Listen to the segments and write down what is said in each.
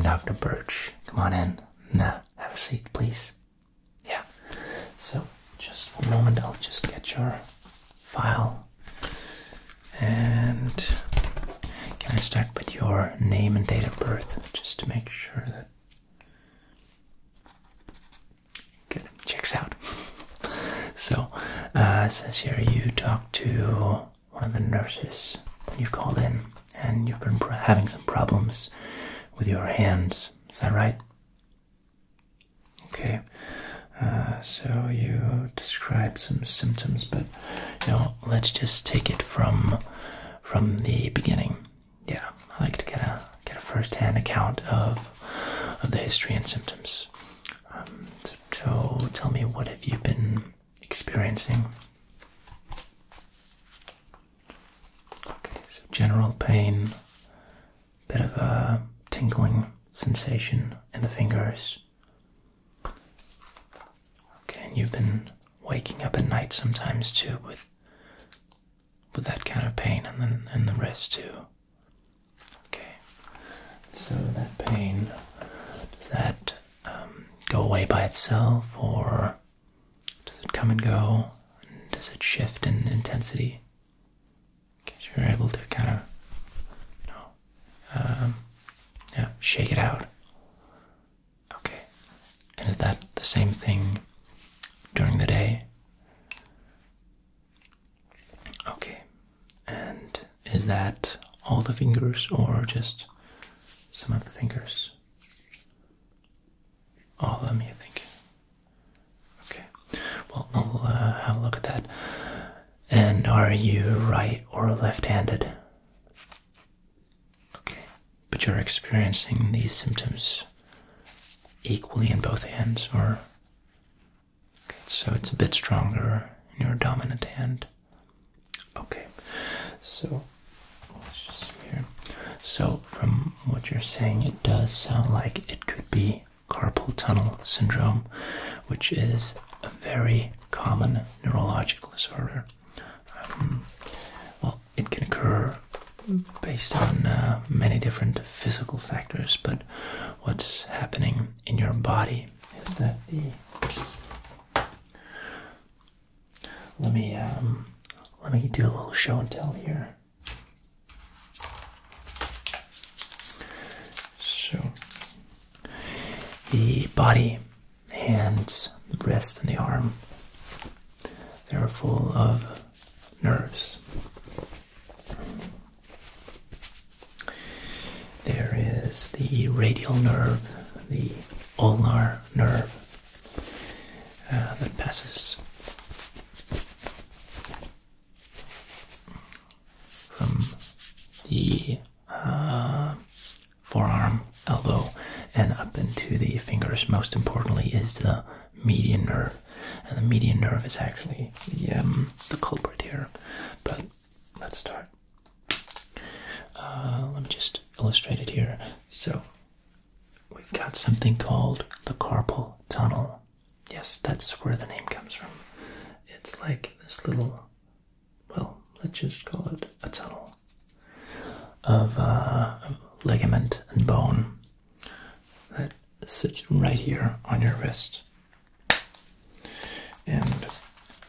Dr. Birch. Come on in. Now, have a seat, please. Yeah. So, just one moment, I'll just get your file. And can I start with your name and date of birth, just to make sure that good, checks out. So, it says here you talked to one of the nurses when you called in, and you've been having some problems with your hands. Is that right? Okay. So you described some symptoms, but let's just take it from the beginning. Yeah, I like to get a first-hand account of the history and symptoms. So tell me, what have you been experiencing? Okay, so general pain, bit of a tingling sensation in the fingers. Okay, and you've been waking up at night sometimes too with that kind of pain, and then in the wrist too. Okay, so that pain, does that go away by itself, or does it come and go? Does it shift in intensity? Okay, so you're able to kind of shake it out. Okay, and is that the same thing during the day? Okay, and is that all the fingers or just some of the fingers? All of them, you think? Okay, well, I'll have a look at that. And are you right or left-handed? Okay, but you're experiencing these symptoms equally in both hands, or? Okay, so it's a bit stronger in your dominant hand. Okay, so let's just see here. So from what you're saying, it does sound like it could be carpal tunnel syndrome, which is a very common neurological disorder. Well, it can occur based on many different physical factors, but what's happening in your body is that let me do a little show and tell here. So the body, hands, the wrist, and the arm, they're full of nerves. There is the radial nerve, the ulnar nerve that passes from the forearm, elbow, and up into the fingers. Most importantly is the median nerve, and the median nerve is actually the culprit here. But let's start. Let me just illustrate it here. So we've got something called the carpal tunnel. Yes, that's where the name comes from. It's like this little, well, let's just call it a tunnel of ligament and bone that sits right here on your wrist. And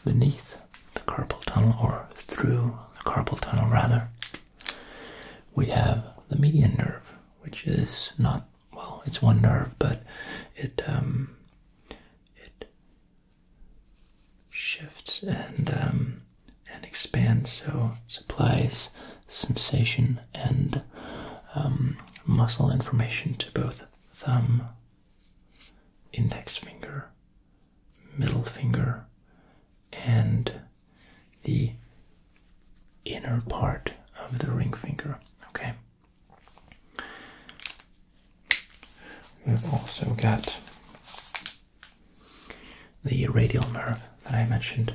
beneath the carpal tunnel, or through the carpal tunnel rather, we have the median nerve, which is not, well, it's one nerve, but it shifts and expands, so it supplies sensation and muscle information to both thumb, index finger, middle finger, and the inner part of the ring finger. Okay. We've also got the radial nerve that I mentioned,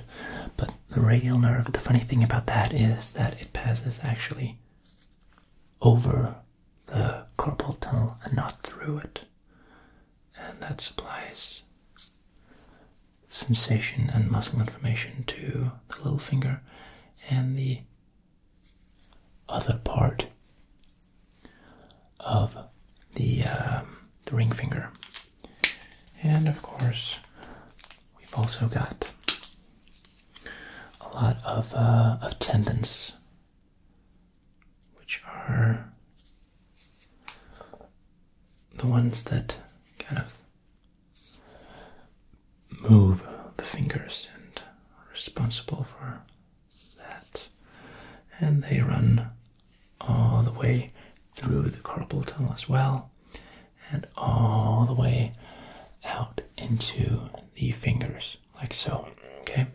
but the radial nerve, the funny thing about that is that it passes actually over the carpal tunnel and not through it, and that supplies sensation and muscle information to the little finger and the other part of the the ring finger. And of course, we've also got a lot of tendons, which are the ones that kind of move the fingers and are responsible for that. And they run all the way through the carpal tunnel as well, and all the way out into the fingers, like so, okay?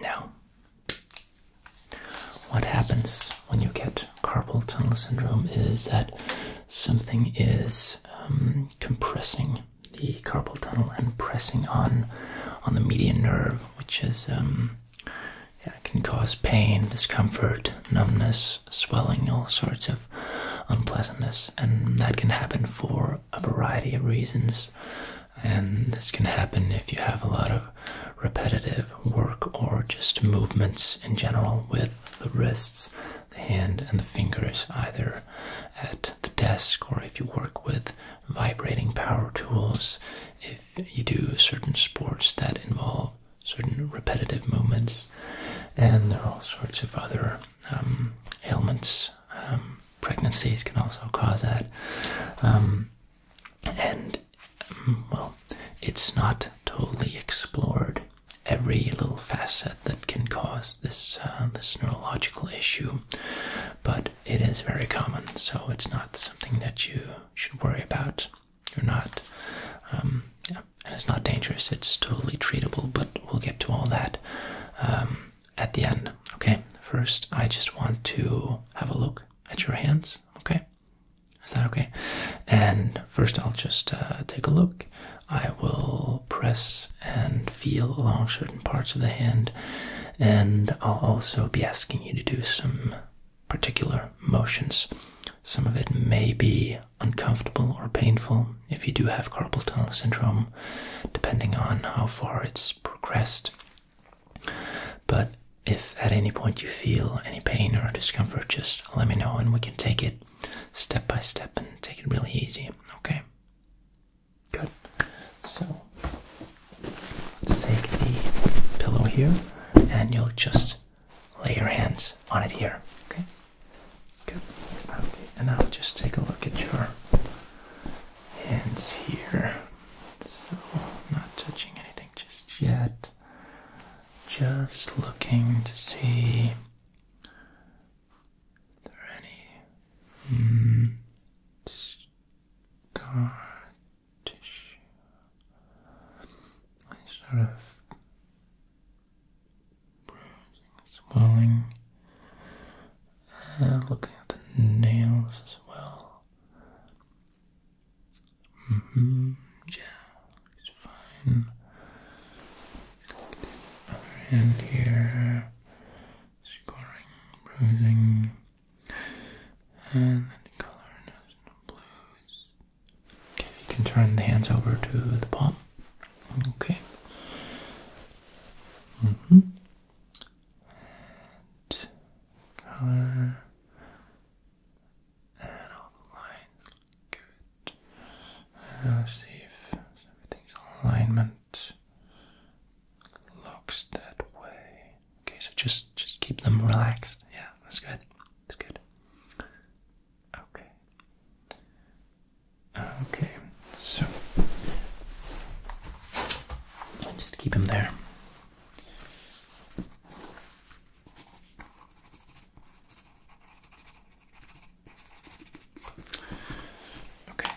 Now, what happens when you get carpal tunnel syndrome is that something is compressing the carpal tunnel and pressing on the median nerve, which is can cause pain, discomfort, numbness, swelling, all sorts of unpleasantness, and that can happen for a variety of reasons. And this can happen if you have a lot of repetitive work or just movements in general with the wrists, the hand, and the fingers, either at the desk or if you work with vibrating power tools, if you do certain sports that involve certain repetitive movements. And there are all sorts of other ailments. Pregnancies can also cause that. Well, it's not totally explored every little facet that can cause this this neurological issue, but it is very common, so it's not something that you should worry about. You're not, and it's not dangerous. It's totally treatable, but we'll get to all that at the end. Okay, first I just want to have a look at your hands. Okay, is that okay? And first I'll just take a look. I will press and feel along certain parts of the hand, and I'll also be asking you to do some particular motions. Some of it may be uncomfortable or painful if you do have carpal tunnel syndrome, depending on how far it's progressed. But if at any point you feel any pain or discomfort, just let me know and we can take it step by step and take it really easy, okay? Good. So, let's take the pillow here and you'll just lay your hands on it here, okay? Good. Okay, and I'll just take a look at your hands here. So, not touching anything just yet. Just looking to see if there are any scar tissue, any sort of bruising, swelling, looking at the nails as well. Yeah, it's fine. And here, scoring, bruising, and then the color, no blues. Okay, you can turn the hands over to the palm. Okay. And color, and all the lines look good. And let's see if everything's in alignment. Looks that way. Okay, so just keep them relaxed. Yeah, that's good. That's good. Okay. Okay, so just keep them there. Okay.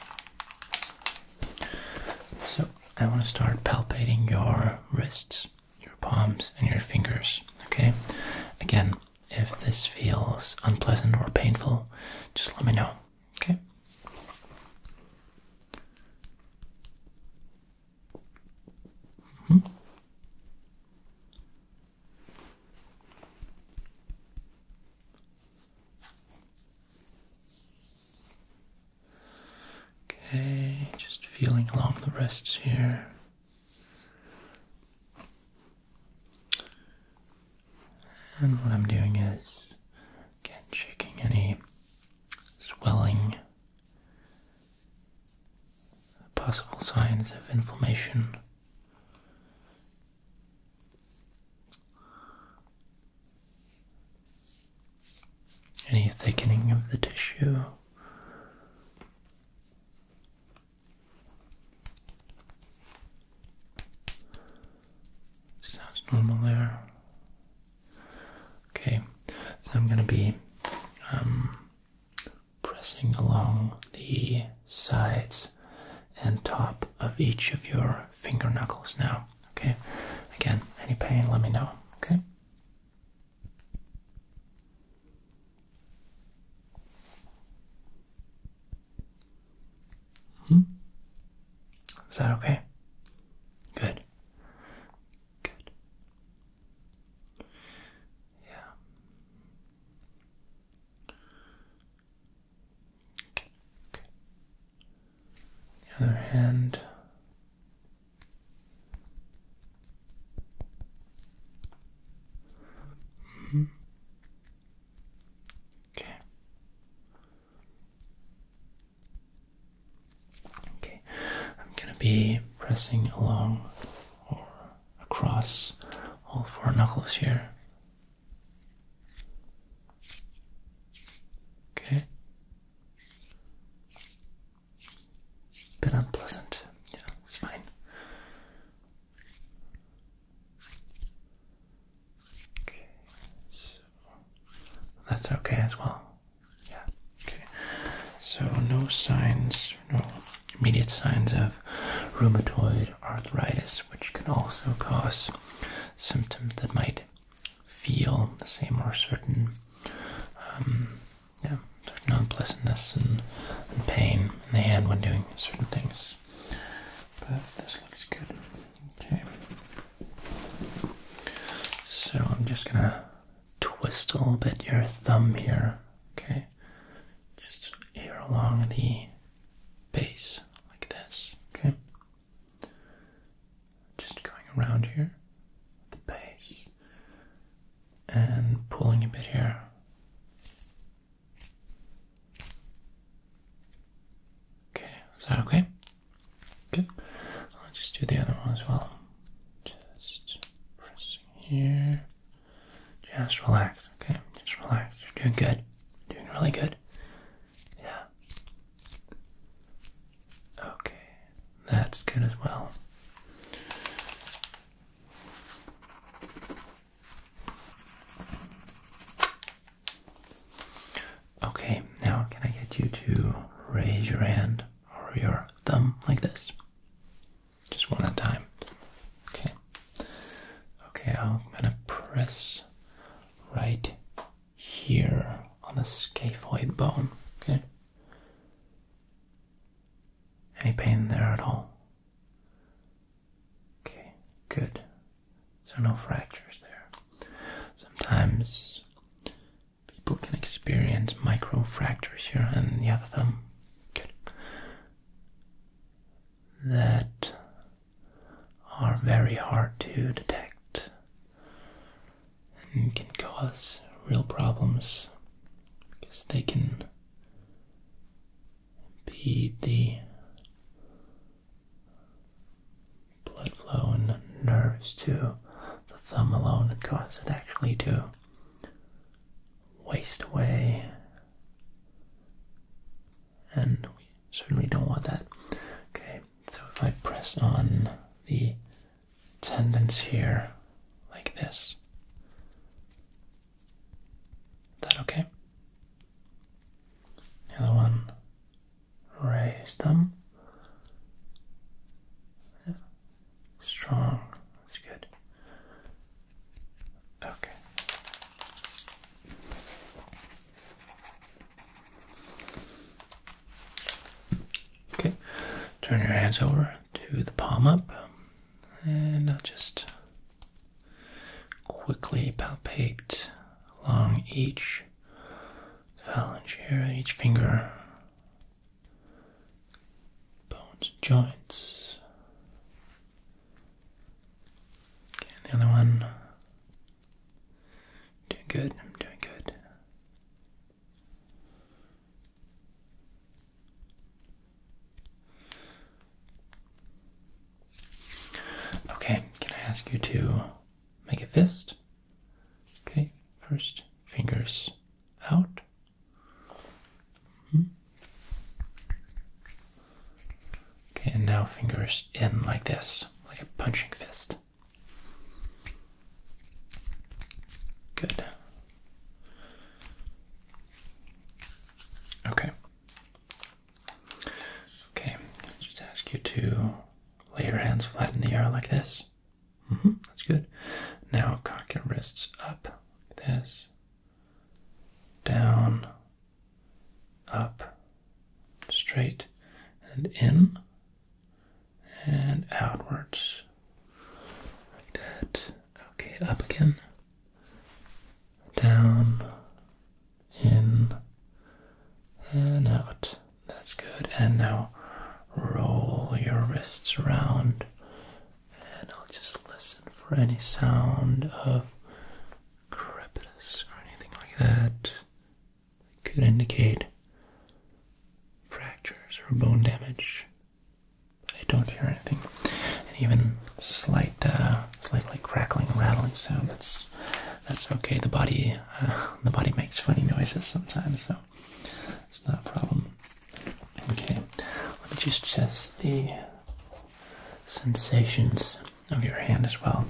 So I want to start palpating your wrists, your palms, and your fingers, okay? Again, if this feels unpleasant or painful, just let me know, okay? Okay, just feeling along the wrists here. And what I'm doing is, again, checking any swelling possible signs of inflammation. Any thickening of the tissue. Sounds normal there. Okay, so I'm going to be pressing along the sides and top of each of your finger knuckles now. Okay, again, any pain, let me know. Okay. Is that okay? Good. Good. Yeah. Okay. Okay. The other hand. Okay. Okay. I'm gonna be pressing along or across all four knuckles here. Okay. Bit unpleasant. Yeah, it's fine. Okay, so that's okay as well. Yeah, okay. So no signs, no immediate signs of rheumatoid arthritis, which can also cause symptoms that might feel the same or certain unpleasantness and pain in the hand when doing certain things. But this looks good. Okay. So I'm just gonna twist a little bit your thumb here. Okay. Just here along the base, like this. Okay. Just going around here, the base, and pulling a bit here. Is that okay? Good. I'll just do the other one as well. Just pressing here. Just relax, okay? Just relax. You're doing good. You're doing really good. Yeah. Okay. That's good as well. Okay, now can I get you to raise your hand? Or your thumb like this. Just one at a time. Okay. Okay, I'm gonna press right here on the scaphoid bone. Okay. Any pain there at all? Okay, good. So no fractures there. Sometimes people can experience micro fractures here and the other thumb. That are very hard to detect and can cause real problems because they can impede the blood flow and nerves to the thumb alone and cause it actually to waste away, and we certainly don't want that. Okay. So if I press on the tendons here, like this, is that okay? The other one, raise them. Yeah. Strong, that's good. Okay. Okay. Turn your hands over to the palm up, and I'll just quickly palpate along each phalange here, each finger, bones, joints. Okay, and the other one. Doing good, I'm doing good. ask you to make a fist. Okay, first fingers out. Okay, and now fingers in like this, like a punching fist. Good. Okay. Okay, just ask you to lay your hands flat in the air like this. That's good. Now cock your wrists up like this. Down, up, straight, and in, and outwards. Like that. Okay, up again. Down, in, and out. That's good. And now roll your wrists around, and I'll just listen for any sound of crepitus or anything like that. Could indicate fractures or bone damage. But I don't hear anything. And even slight like crackling, rattling sound. That's okay. The body makes funny noises sometimes, so it's not a problem. Okay, let me just test the sensations of your hand as well.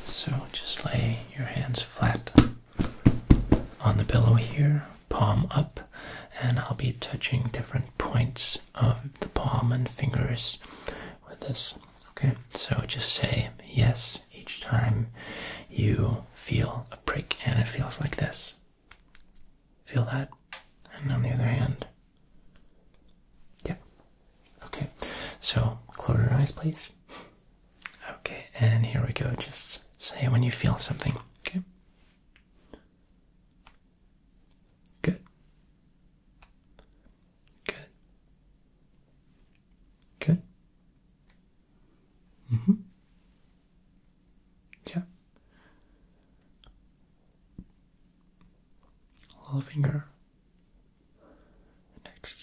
So just lay your hands flat on the pillow here, palm up, and I'll be touching different points of the palm and fingers with this. Okay, so just say yes each time you feel a prick, and it feels like this. Feel that? And on the other hand. Yeah. Okay, so close your eyes, please. Okay, and here we go. Just say when you feel something. Okay. Good. Good. Good. Yeah. Little finger. Next.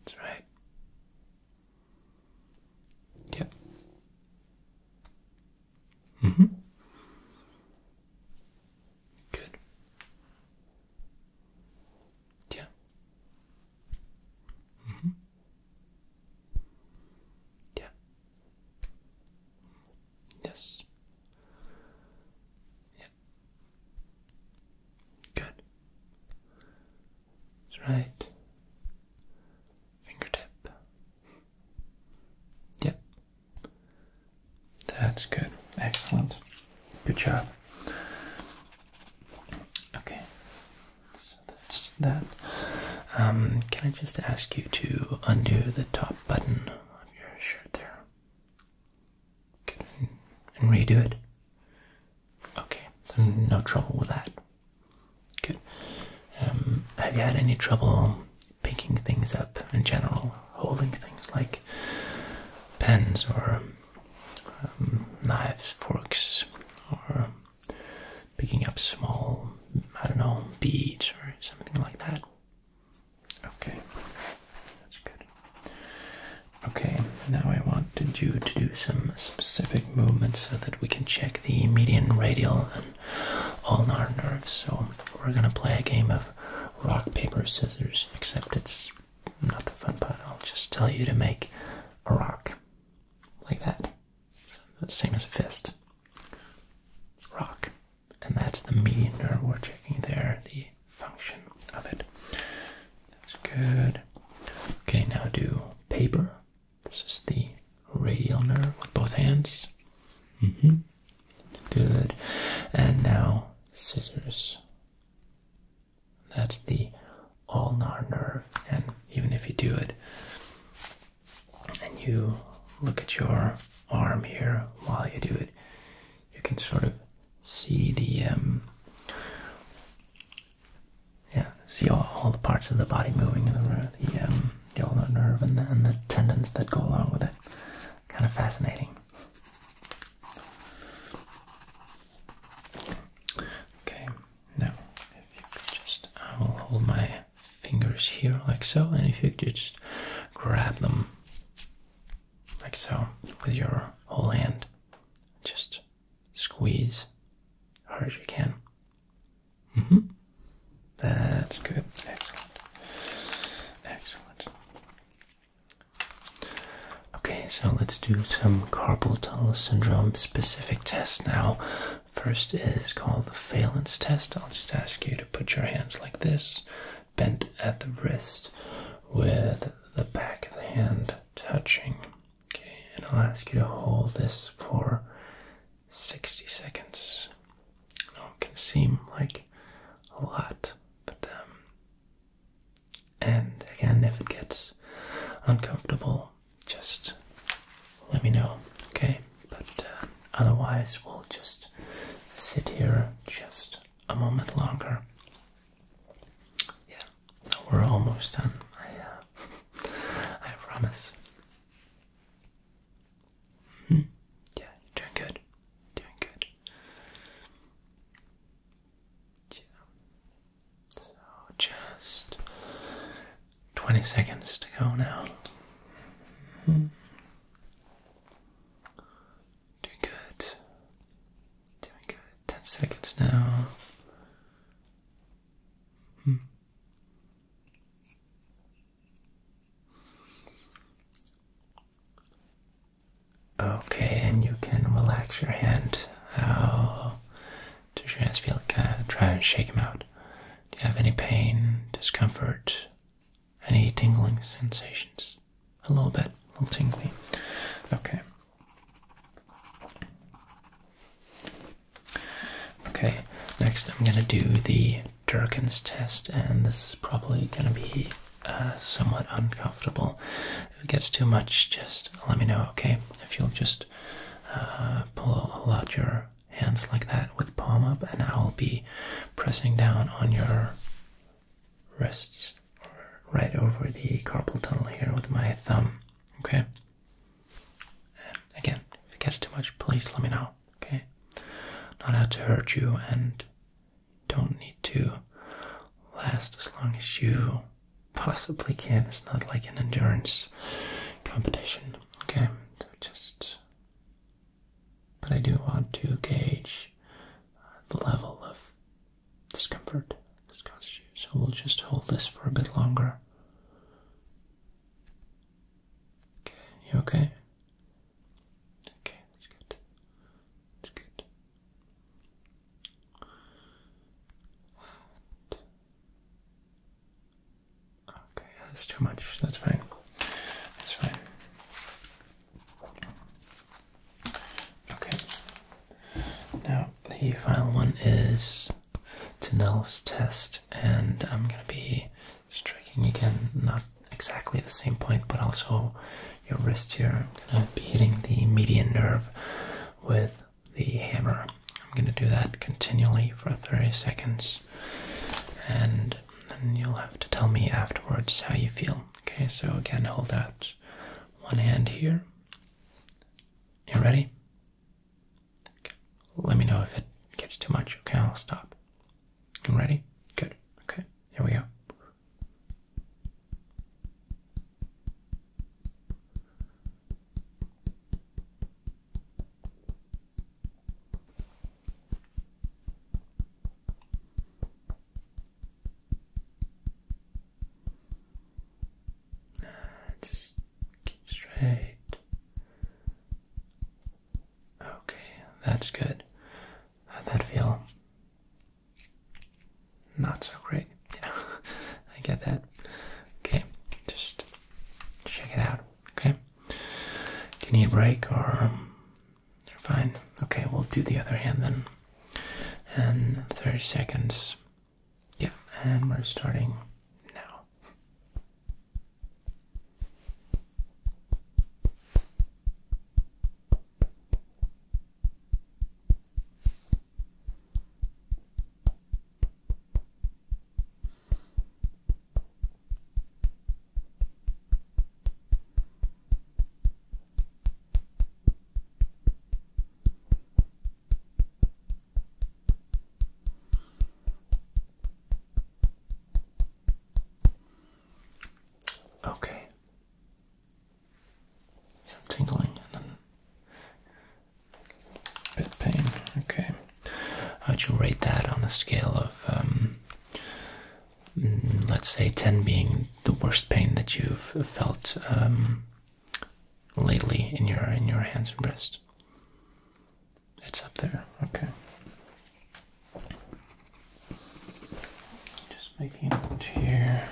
That's right. Yep. Good. Yeah. Yeah. Yes. Yep. Good. That's right. Fingertip. Yep. That's good. Excellent. Good job. Okay. So that's that. Can I just ask you to undo the top button of your shirt there? Good. And redo it? Okay. So no trouble with that. Good. Have you had any trouble picking things up in general? Holding things like pens or knives, forks, or picking up small, I don't know, beads or something like that? Okay, that's good. Okay, now I wanted you to do some specific movements so that we can check the median, radial, and ulnar nerves. So we're gonna play a game of rock, paper, scissors, except it's not the fun part. I'll just tell you to make a rock, like that. So, same as a fist. Rock. And that's the median nerve we're checking there, the function of it. That's good. Okay, now do paper. This is the radial nerve with both hands. Good. And now scissors. That's the ulnar nerve. And even if you do it and you look at your arm here while you do it, you can sort of see the see all the parts of the body moving, the ulnar nerve and the tendons that go along with it. Kind of fascinating. Okay, now if you could just, I will hold my fingers here like so, and if you could just grab them like so with your whole hand. squeeze as hard as you can. That's good. Excellent. Excellent. Okay, so let's do some carpal tunnel syndrome specific tests now. First is called the valence test. I'll just ask you to put your hands like this, bent at the wrist, with the back of the hand touching. Okay, and I'll ask you to hold this for 60 seconds. I know it can seem like a lot, but and again, if it gets uncomfortable, just let me know, okay? But otherwise, we'll just sit here just a moment longer. Yeah, we're almost done. I promise. Yeah, you're doing good. Doing good. Yeah. So just 20 seconds to go now. Doing good. Doing good. 10 seconds now. Okay, and you can relax your hand. How does your hands feel? Kind of try and shake them out. Do you have any pain, discomfort, any tingling sensations? A little bit, a little tingly. Okay. Okay, next I'm going to do the Durkin's test, and this is probably going to be somewhat uncomfortable. If it gets too much, just let me know, okay? If you'll just pull out your hands like that with palm up, and I'll be pressing down on your wrists right over the carpal tunnel here with my thumb, okay? And again, if it gets too much, please let me know, okay? Not out to hurt you, and don't need to last as long as you possibly can. It's not like an endurance competition, okay? So just, but I do want to gauge the level of discomfort this causes you. So we'll just hold this for a bit longer. Okay, you okay? Okay, that's good. That's good. Okay, that's too much. That's fine. That's fine. Okay. Now, the final one is Tinel's test, and I'm going to be striking again, not exactly the same point, but also your wrist here. I'm going to be hitting the median nerve with the hammer. I'm going to do that continually for 30 seconds, and then you'll have to tell me afterwards how you feel. Okay, so again, hold out one hand here. You ready? Okay. Let me know if it gets too much. Okay, I'll stop. You ready? Good. Okay, here we go. Just keep straight. Okay, that's good. How'd that feel? Not so great. Yeah, I get that. Okay, just check it out. Okay. Do you need a break, or you're fine? Okay, we'll do the other hand then. And 30 seconds. Yeah, and we're starting now. would you rate that on a scale of, let's say 10 being the worst pain that you've felt lately in your hands and wrists? It's up there. Okay. Just making a note here.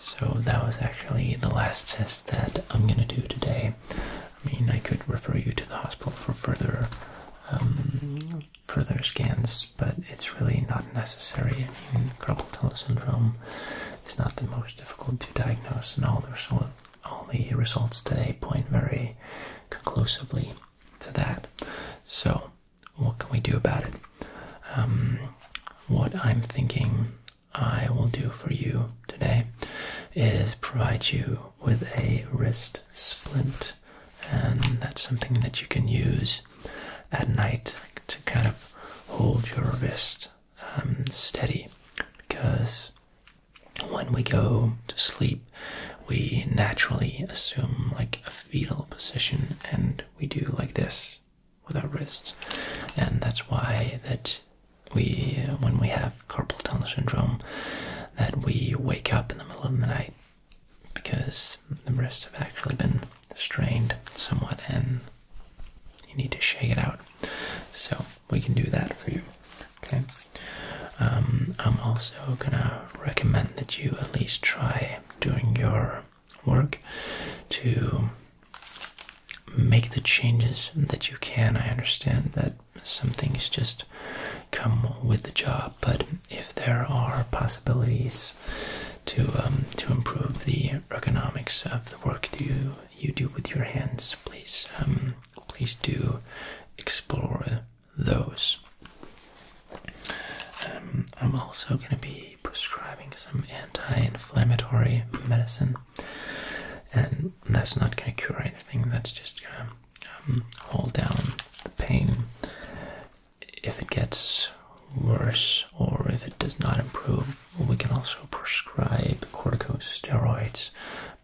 So that was actually the last test that I'm gonna do today. I mean, I could refer you to the hospital for further scans, but it's really not necessary. I mean, carpal tunnel syndrome is not the most difficult to diagnose, and all the results today point very conclusively to that. So, what can we do about it? What I'm thinking I will do for you today is provide you with a wrist splint, and that's something that you can use at night to kind of hold your wrist steady, because when we go to sleep we naturally assume like a fetal position, and we do like this with our wrists, and that's why that when we have carpal tunnel syndrome, that we wake up in the middle of the night because the wrists have actually been strained somewhat and you need to shake it out. So we can do that for you. Okay. I'm also gonna recommend that you at least try doing your work to make the changes that you can. I understand that some things just come with the job, but if there are possibilities to improve the ergonomics of the work that you do with your hands, please do explore those. I'm also going to be prescribing some anti-inflammatory medicine, and that's not going to cure anything. That's just going to hold down the pain. If it gets worse or if it does not improve, we can also prescribe corticosteroids,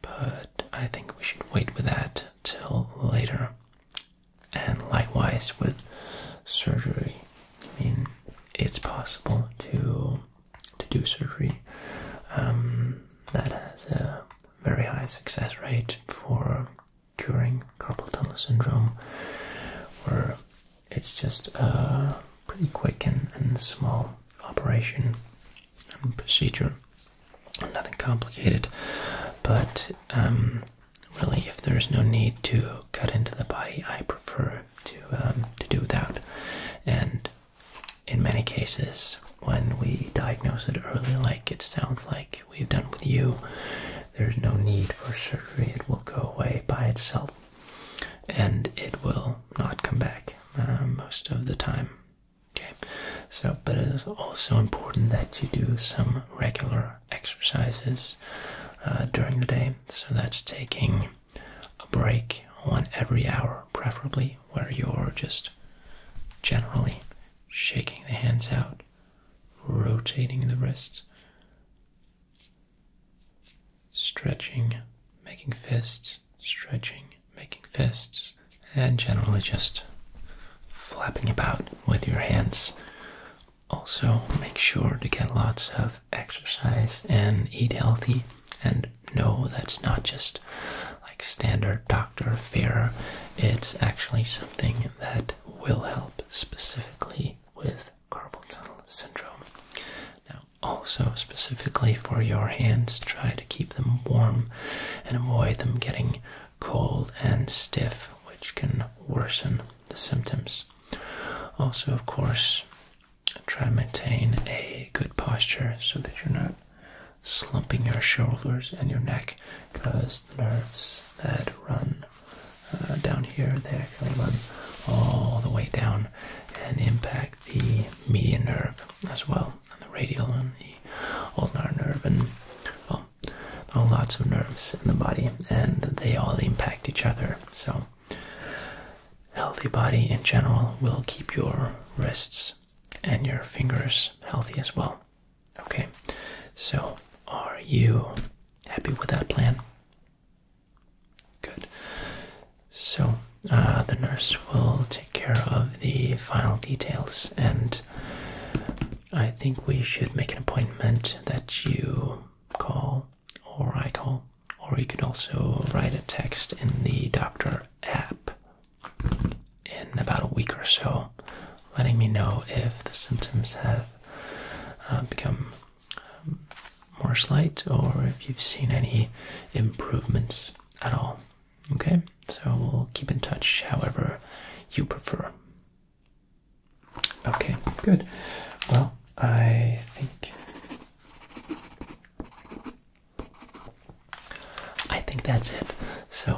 but I think we should wait with that till later. And likewise with surgery. I mean, it's possible to do surgery that has a very high success rate for curing carpal tunnel syndrome, where it's just a pretty quick and small operation and procedure, nothing complicated. But really, if there's no need to cut into the body, I prefer to do without. And in many cases, when we diagnose it early, like it sounds like we've done with you, there's no need for surgery. It will go away by itself, and it will not come back most of the time. Okay, so but it is also important that you do some regular exercises during the day. So that's taking a break on every hour, preferably, where you're just generally shaking the hands out, rotating the wrists, stretching, making fists, stretching, making fists, and generally just flapping about with your hands. Also, make sure to get lots of exercise and eat healthy, and no, that's not just like standard doctor fare. It's actually something that will help specifically with carpal tunnel syndrome. Now, also specifically for your hands, try to keep them warm and avoid them getting cold and stiff, which can worsen the symptoms. Also, of course, try to maintain a good posture so that you're not slumping your shoulders and your neck, because the nerves that run down here, they actually run all the way down and impact the median nerve as well, and the radial and the ulnar nerve, and well, there are lots of nerves in the body and they all impact each other. So a healthy body in general will keep your wrists and your fingers healthy as well. Okay, so are you happy with that plan? Good. So the nurse will take care of the final details, and I think we should make an appointment that you call, or I call, or you could also write a text in the doctor app in about a week or so, letting me know if the symptoms have become more slight, or if you've seen any improvements at all. Okay, so we'll keep in touch however you prefer. Okay, good. Well, I think that's it. So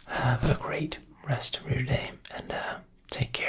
have a great rest of your day, and take care.